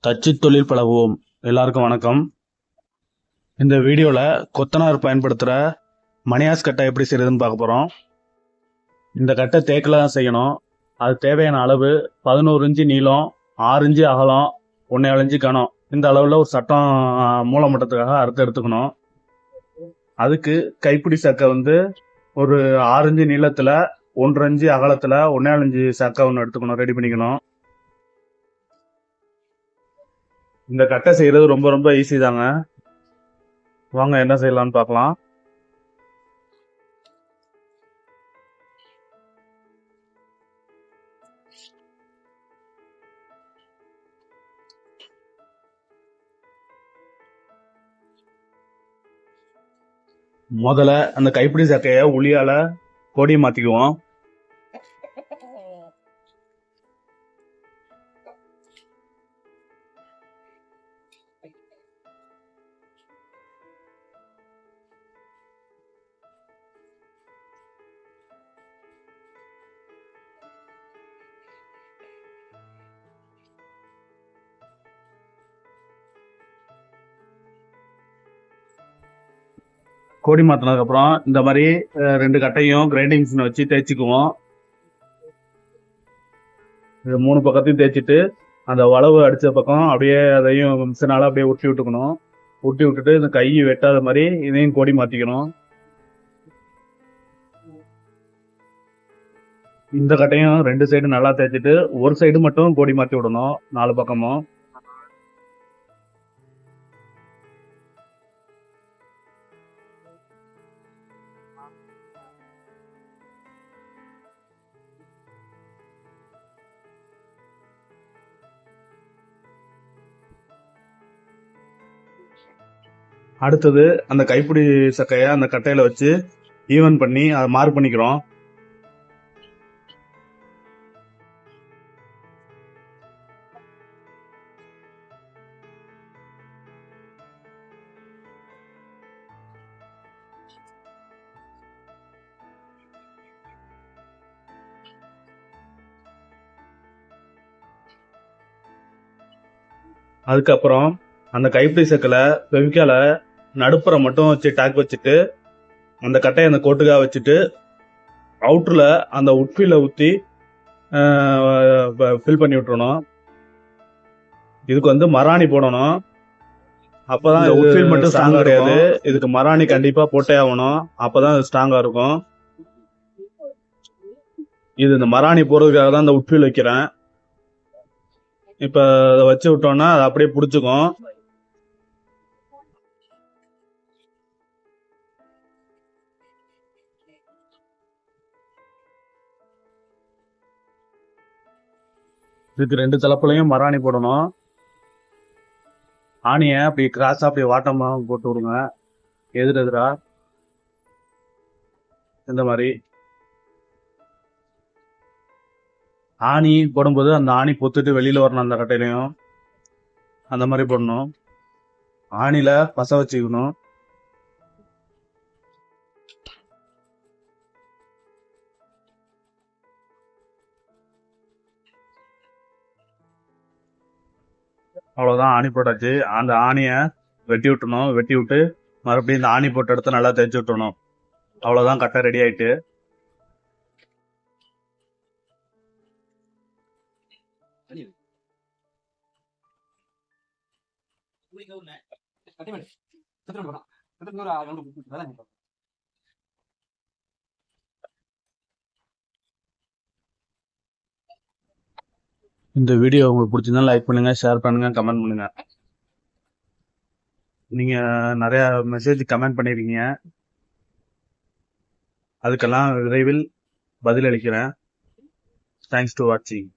தச்சு தொழில் பழகுவோம். எல்லாருக்கும் வணக்கம். இந்த வீடியோவில் கொத்தனார் பயன்படுத்துகிற மணியாஸ் கட்டை எப்படி செய்யறதுன்னு பார்க்க போகிறோம். இந்த கட்டை தேக்கில் தான் செய்யணும். அது தேவையான அளவு 11 இன்ச்சு நீளம், 6 இன்ச்சு அகலம், 1.7 இன்ச்சு கனம். இந்த அளவில் ஒரு சட்டம் மூலமட்டத்துக்காக அறுத்து எடுத்துக்கணும். அதுக்கு கைப்பிடி சக்கை ஒரு 6 இன்ச்சு நீளத்தில், 1.5 இன்ச்சு அகலத்தில், 1.7 இன்ச்சு சக்கை ஒன்று எடுத்துக்கணும், ரெடி பண்ணிக்கணும். இந்த கட்டை செய்யறது ரொம்ப ரொம்ப ஈஸி தாங்க. வாங்க என்ன செய்யலாம்னு பார்க்கலாம். முதல்ல அந்த கைப்பிடி சக்கைய உளியால கொடி மாத்திக்குவோம். கோடி மாத்தினதுக்கு அப்புறம் இந்த மாதிரி 2 கட்டையும் கிரைண்டிங் மிஷின் வச்சு தேய்ச்சிக்குவோம். இது 3 பக்கத்தையும் தேய்ச்சிட்டு அந்த வளவு அடிச்ச பக்கம் அப்படியே அதையும் மிஷினால அப்படியே உருட்டி விட்டுக்கணும். உருட்டி விட்டுட்டு இந்த கை வெட்டாத மாதிரி இதையும் கோடி மாத்திக்கணும். இந்த கட்டையும் 2 சைடு நல்லா தேய்ச்சிட்டு ஒரு சைடு மட்டும் கோடி மாத்தி விடணும், 4 பக்கமும். அடுத்தது அந்த கைப்பிடி சக்கைய அந்த கட்டையில வச்சு ஈவன் பண்ணி அதை மார்க் பண்ணிக்கிறோம். அதுக்கப்புறம் அந்த கைப்பிடி சக்கில பெவிக்கால நடுப்புறம் மட்டும் வச்சு டாக் வச்சுட்டு அந்த கட்டையை அந்த கோட்டுக்காக வச்சுட்டு அவுட்டர்ல அந்த உட்ஃபீல ஊற்றி ஃபில் பண்ணி விட்டுறணும். இதுக்கு மராணி போடணும். அப்பதான் உட்ஃபீல் மட்டும் ஸ்ட்ராங் கிடையாது, இதுக்கு மராணி கண்டிப்பா போட்டே ஆகணும். அப்பதான் ஸ்ட்ராங்கா இருக்கும். இது இந்த மராணி போறதுக்காக தான் இந்த உட்ஃபீல் வைக்கிறேன். இப்ப அதை வச்சு விட்டோம்னா அது அப்படியே பிடிச்சுக்கும். இதுக்கு 2 தலப்புலையும் மராணி போடணும். ஆணிய அப்படி கிராஸா அப்படி வாட்டமா போட்டு விடுங்க, எதிரெதிரா இந்த மாதிரி. ஆணி போடும்போது அந்த ஆணி பொத்துட்டு வெளியில வரணும். அந்த கட்டையிலையும் அந்த மாதிரி போடணும். ஆணில பச வச்சுக்கணும். அவ்வளவுதான், ஆணி போட்டாச்சு. அந்த ஆணிய வெட்டி விட்டணும். வெட்டி விட்டு மறுபடியும் இந்த ஆணி போட்ட இடத்த நல்லா தேய்ச்சி விட்டணும். அவ்வளவுதான், கட்டை ரெடி ஆயிட்டு. இந்த வீடியோ உங்களுக்கு பிடிச்சிருந்தா லைக் பண்ணுங்க, ஷேர் பண்ணுங்க, கமெண்ட் பண்ணுங்க. நீங்க நிறைய மெசேஜ் கமெண்ட் பண்ணிருக்கீங்க, அதுக்கெல்லாம் விரைவில் பதில் அளிக்கிறேன். தேங்க்ஸ் டு வாட்சிங்.